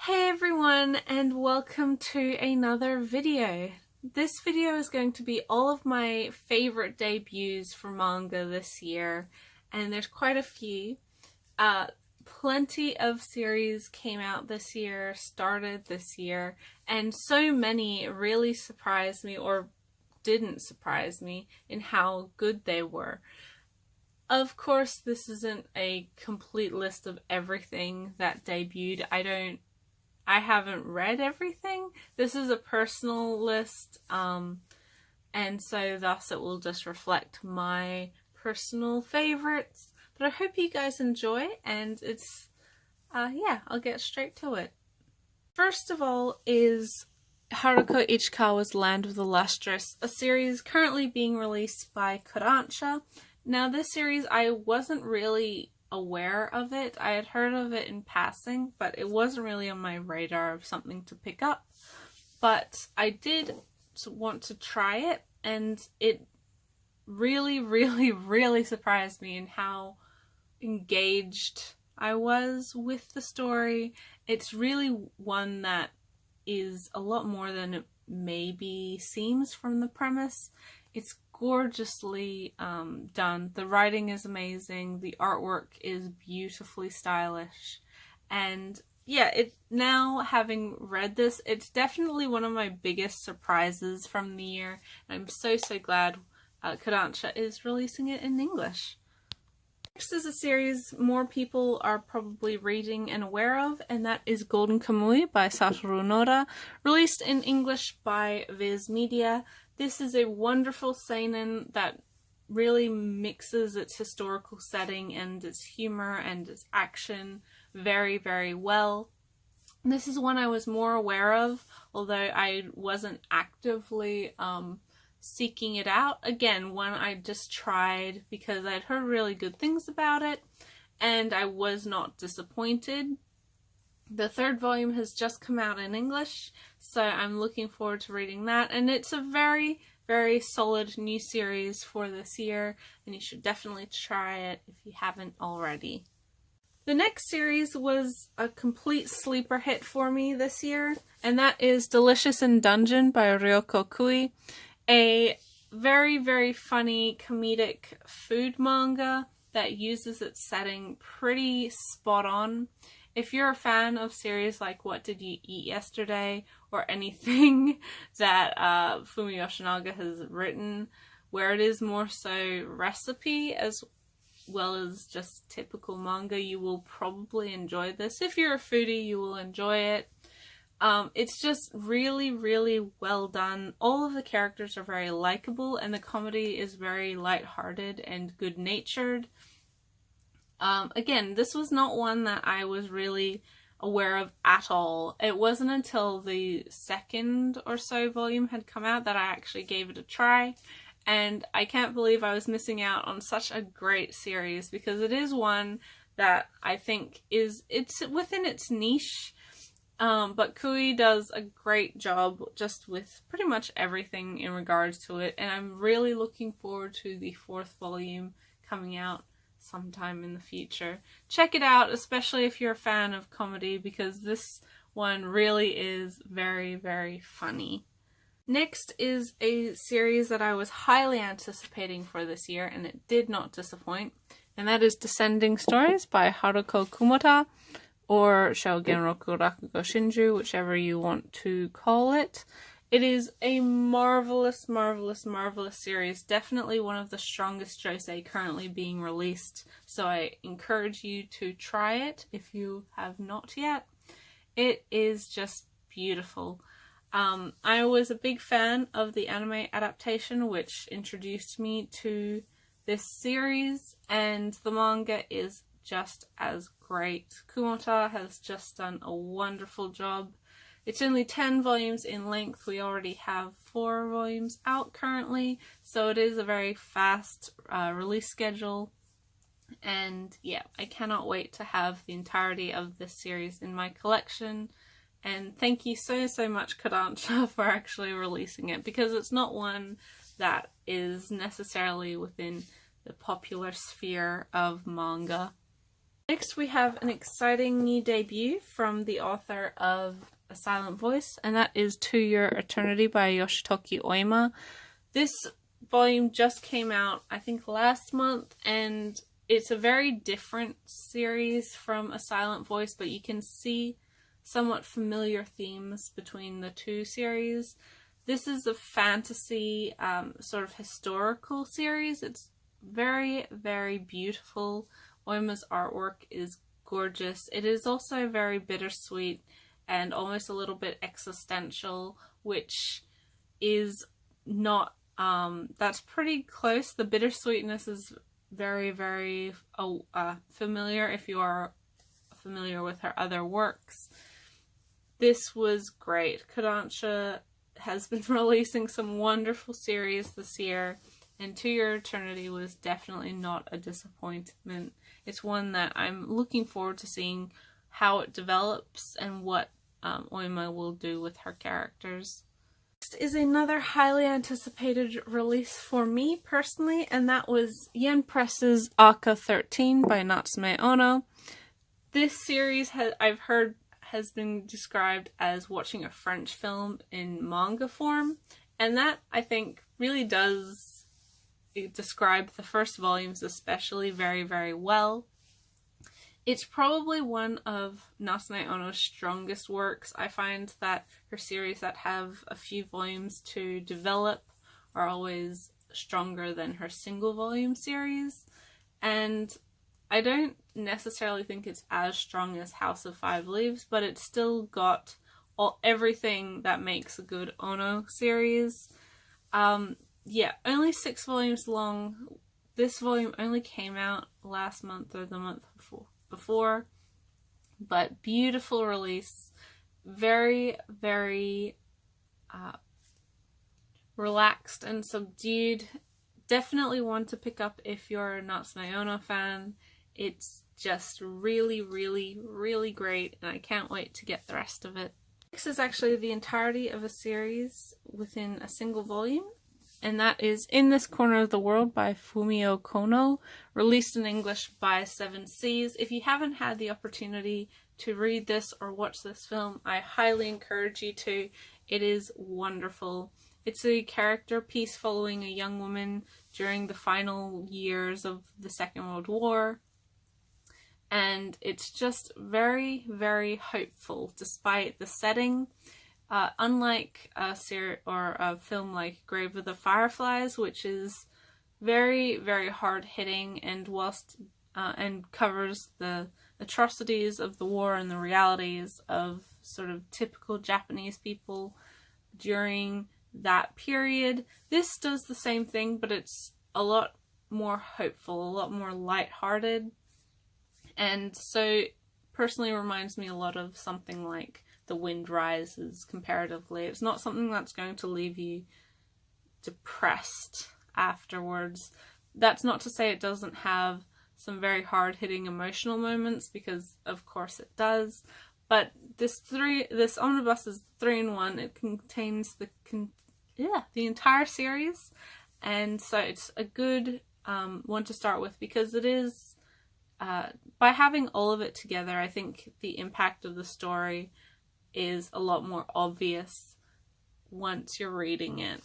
Hey everyone, and welcome to another video. This video is going to be all of my favorite debuts for manga this year, and there's quite a few. Plenty of series came out this year, started this year, and so many really surprised me or didn't surprise me in how good they were. Of course, this isn't a complete list of everything that debuted. I haven't read everything. This is a personal list, and so thus it will just reflect my personal favorites. But I hope you guys enjoy, and it's, yeah, I'll get straight to it. First of all is Haruko Ichikawa's Land of the Lustrous, a series currently being released by Kodansha. Now this series, I wasn't really aware of it. I had heard of it in passing, but it wasn't really on my radar of something to pick up. But I did want to try it, and it really surprised me in how engaged I was with the story. It's really one that is a lot more than it maybe seems from the premise. It's gorgeously done. The writing is amazing. The artwork is beautifully stylish. And yeah, now having read this, it's definitely one of my biggest surprises from the year. I'm so glad Kodansha is releasing it in English. Next is a series more people are probably reading and aware of, and that is Golden Kamui by Satoru Noda, released in English by Viz Media. This is a wonderful seinen that really mixes its historical setting and its humor and its action very well. This is one I was more aware of, although I wasn't actively seeking it out. Again, one I just tried because I'd heard really good things about it, and I was not disappointed. The third volume has just come out in English, so I'm looking forward to reading that, and it's a very solid new series for this year, and you should definitely try it if you haven't already. The next series was a complete sleeper hit for me this year, and that is Delicious in Dungeon by Ryoko Kui, a very funny comedic food manga that uses its setting pretty spot on. If you're a fan of series like What Did You Eat Yesterday, or anything that Fumi Yoshinaga has written, where it is more so recipe as well as just typical manga, you will probably enjoy this. If you're a foodie, you will enjoy it. It's just really well done. All of the characters are very likable, and the comedy is very lighthearted and good-natured. Again, this was not one that I was really aware of at all. It wasn't until the second or so volume had come out that I actually gave it a try, and I can't believe I was missing out on such a great series, because it is one that I think it's within its niche, but Kui does a great job just with pretty much everything in regards to it, and I'm really looking forward to the fourth volume coming out sometime in the future. Check it out, especially if you're a fan of comedy, because this one really is very funny. Next is a series that I was highly anticipating for this year, and it did not disappoint, and that is Descending Stories by Haruko Kumota, or Shougenroku Rakugo Shinju, whichever you want to call it. It is a marvelous series. Definitely one of the strongest josei currently being released. So I encourage you to try it if you have not yet. It is just beautiful. I was a big fan of the anime adaptation, which introduced me to this series, and the manga is just as great. Kumota has just done a wonderful job. It's only 10 volumes in length. We already have 4 volumes out currently, so it is a very fast release schedule. And yeah, I cannot wait to have the entirety of this series in my collection. And thank you so much, Kodansha, for actually releasing it, because it's not one that is necessarily within the popular sphere of manga. Next we have an exciting new debut from the author of A Silent Voice, and that is To Your Eternity by Yoshitoki Oima. This volume just came out, I think, last month, and it's a very different series from A Silent Voice, but you can see somewhat familiar themes between the two series. This is a fantasy sort of historical series. It's very, very beautiful. Oima's artwork is gorgeous. It is also very bittersweet and almost a little bit existential, which is not, that's pretty close. The bittersweetness is very, very familiar if you are familiar with her other works. This was great. Kodansha has been releasing some wonderful series this year, and To Your Eternity was definitely not a disappointment. It's one that I'm looking forward to seeing how it develops and what Oima will do with her characters. Next is another highly anticipated release for me personally, and that was Yen Press's Akka 13 by Natsume Ono. This series, I've heard, has been described as watching a French film in manga form, and that, I think, really does describe the first volumes especially very, very well. It's probably one of Natsume Ono's strongest works. I find that her series that have a few volumes to develop are always stronger than her single volume series, and I don't necessarily think it's as strong as House of Five Leaves, but it's still got everything that makes a good Ono series. Yeah, only 6 volumes long. This volume only came out last month or the month before, but beautiful release. Very, very relaxed and subdued. Definitely one to pick up if you're a Natsume Ono fan. It's just really, really, really great, and I can't wait to get the rest of it. Next is actually the entirety of a series within a single volume, and that is In This Corner of the World by Fumio Kono, released in English by Seven Seas. If you haven't had the opportunity to read this or watch this film, I highly encourage you to. It is wonderful. It's a character piece following a young woman during the final years of the Second World War, and it's just very, very hopeful despite the setting. Unlike a series or a film like Grave of the Fireflies, which is very, very hard-hitting and and covers the atrocities of the war and the realities of sort of typical Japanese people during that period, this does the same thing, but it's a lot more hopeful, a lot more light-hearted, and so personally reminds me a lot of something like The Wind Rises comparatively. It's not something that's going to leave you depressed afterwards. That's not to say it doesn't have some very hard-hitting emotional moments, because of course it does, but this omnibus is 3-in-1. It contains the entire series, and so it's a good one to start with, because it is by having all of it together, I think the impact of the story is a lot more obvious once you're reading it.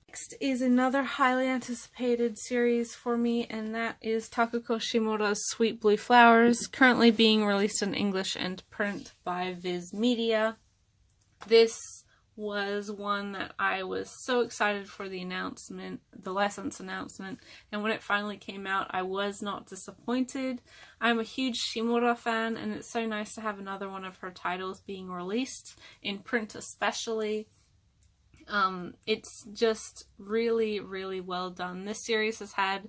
Next is another highly anticipated series for me, and that is Takuko Shimura's Sweet Blue Flowers, currently being released in English and print by Viz Media. This was one that I was so excited for the announcement, the license announcement, and when it finally came out, I was not disappointed. I'm a huge Shimura fan, and it's so nice to have another one of her titles being released, in print especially. It's just really, really well done. This series has had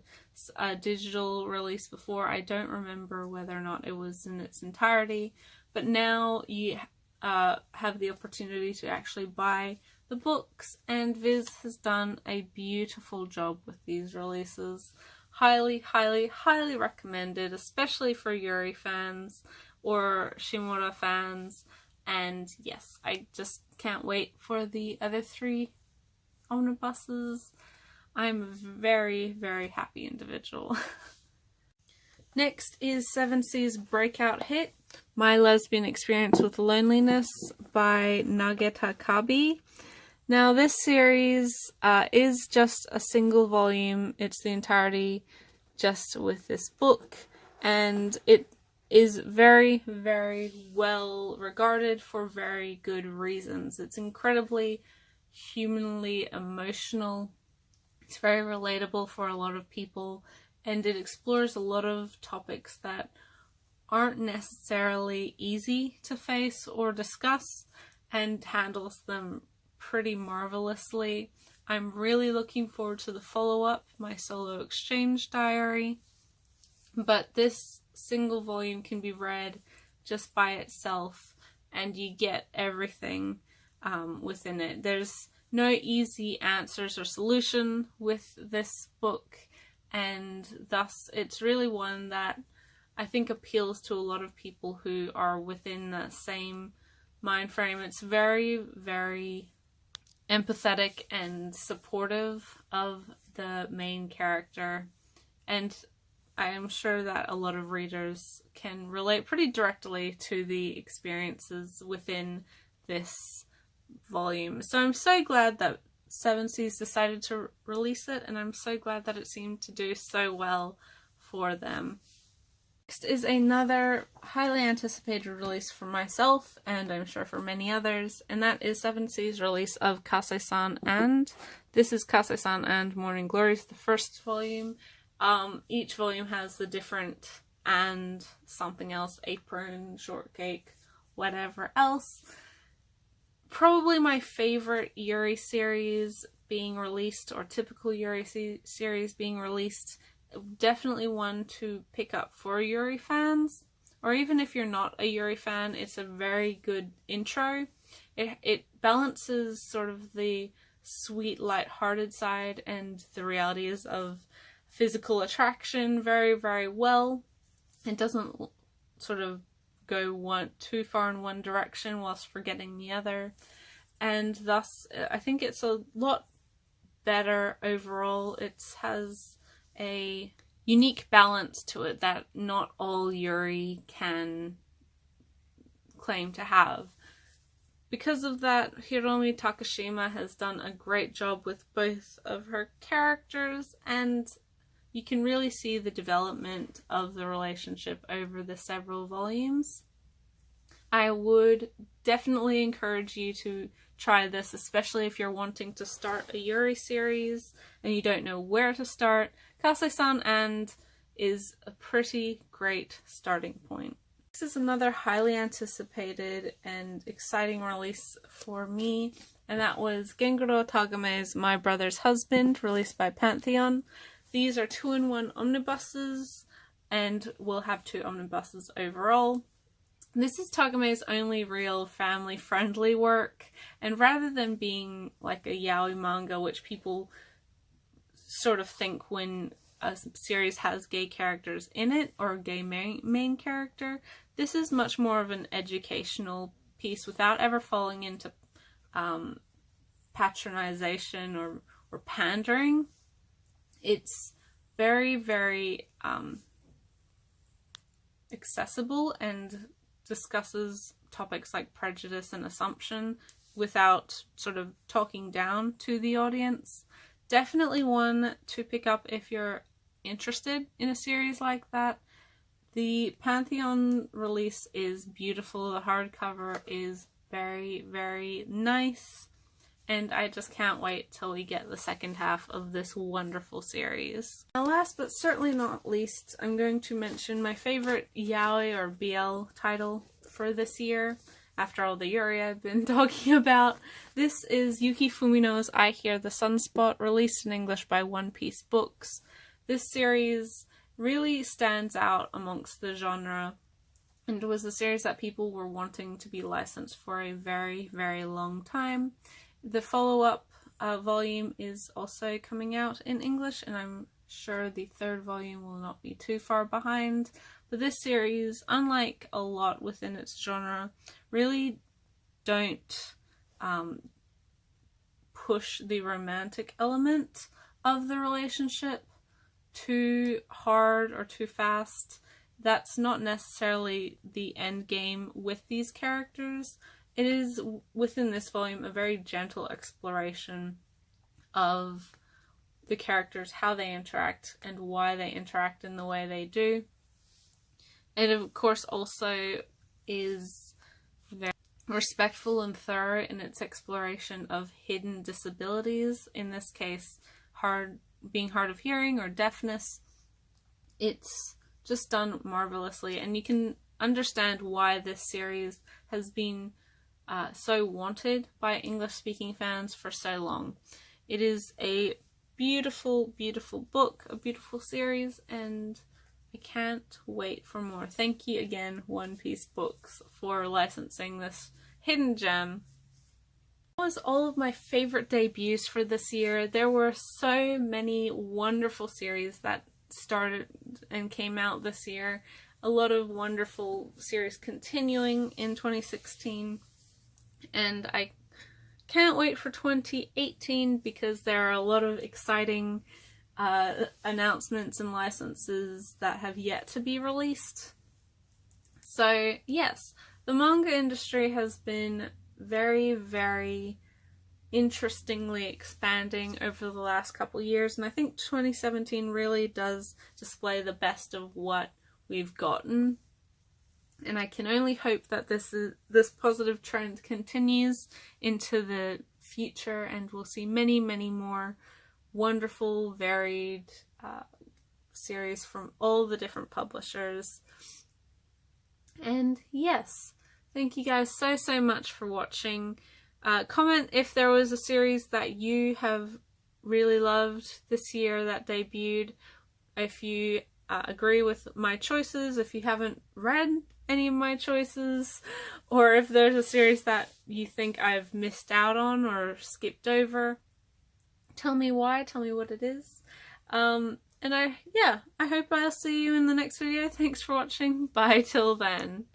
a digital release before. I don't remember whether or not it was in its entirety, but now you have the opportunity to actually buy the books, and Viz has done a beautiful job with these releases. Highly, highly, highly recommended, especially for Yuri fans or Shimura fans. And yes, I just can't wait for the other 3 omnibuses. I'm a very, very happy individual. Next is 7C's breakout hit, My Lesbian Experience with Loneliness by Nageta Kabi. Now this series is just a single volume. It's the entirety just with this book, and it is very, very well regarded for very good reasons. It's incredibly humanly emotional. It's very relatable for a lot of people, and it explores a lot of topics that aren't necessarily easy to face or discuss, and handles them pretty marvelously. I'm really looking forward to the follow-up, My Solo Exchange Diary, but this single volume can be read just by itself, and you get everything within it. There's no easy answers or solution with this book, and thus it's really one that I think appeals to a lot of people who are within that same mind frame. It's very, very empathetic and supportive of the main character, and I am sure that a lot of readers can relate pretty directly to the experiences within this volume. So I'm so glad that 7C's decided to release it, and I'm so glad that it seemed to do so well for them. Next is another highly anticipated release for myself, and I'm sure for many others, and that is 7C's release of Kase-san and. This is Kase-san and Morning Glories, the first volume. Each volume has the different and something else, apron, shortcake, whatever else. Probably my favorite Yuri series being released, or typical Yuri series being released. Definitely one to pick up for Yuri fans, or even if you're not a Yuri fan, it's a very good intro. It balances sort of the sweet, light-hearted side and the realities of physical attraction very, very well. It doesn't sort of go too far in one direction whilst forgetting the other, and thus I think it's a lot better overall. It has a unique balance to it that not all Yuri can claim to have. Because of that, Hiromi Takashima has done a great job with both of her characters, and you can really see the development of the relationship over the several volumes. I would definitely encourage you to try this, especially if you're wanting to start a Yuri series and you don't know where to start. Kase-san and is a pretty great starting point. This is another highly anticipated and exciting release for me, and that was Gengoro Tagame's My Brother's Husband, released by Pantheon. These are 2-in-1 omnibuses, and we'll have 2 omnibuses overall. This is Tagame's only real family-friendly work, and rather than being like a yaoi manga, which people sort of think when a series has gay characters in it, or a gay main character, this is much more of an educational piece without ever falling into patronization or pandering. It's very, very accessible and discusses topics like prejudice and assumption without sort of talking down to the audience. Definitely one to pick up if you're interested in a series like that. The Pantheon release is beautiful. The hardcover is very, very nice, and I just can't wait till we get the second half of this wonderful series. Now, last but certainly not least, I'm going to mention my favorite yaoi or BL title for this year. After all the Yuri I've been talking about, this is Yuki Fumino's I Hear the Sunspot, released in English by One Piece Books. This series really stands out amongst the genre, and was a series that people were wanting to be licensed for a very, very long time. The follow-up volume is also coming out in English, and I'm sure the third volume will not be too far behind. But this series, unlike a lot within its genre, really don't push the romantic element of the relationship too hard or too fast. That's not necessarily the end game with these characters. It is, within this volume, a very gentle exploration of the characters, how they interact, and why they interact in the way they do. It, of course, also is very respectful and thorough in its exploration of hidden disabilities, in this case, being hard of hearing or deafness. It's just done marvelously, and you can understand why this series has been so wanted by English-speaking fans for so long. It is a beautiful, beautiful book, a beautiful series, and I can't wait for more. Thank you again, One Piece Books, for licensing this hidden gem. That was all of my favorite debuts for this year. There were so many wonderful series that started and came out this year. A lot of wonderful series continuing in 2016. And I can't wait for 2018 because there are a lot of exciting announcements and licenses that have yet to be released. So yes, the manga industry has been very, very interestingly expanding over the last couple years, and I think 2017 really does display the best of what we've gotten. And I can only hope that this positive trend continues into the future, and we'll see many, many more wonderful, varied series from all the different publishers. And yes, thank you guys so much for watching. Comment if there was a series that you have really loved this year that debuted, if you agree with my choices, if you haven't read any of my choices, or if there's a series that you think I've missed out on or skipped over. Tell me why, tell me what it is. And I hope I'll see you in the next video. Thanks for watching. Bye till then.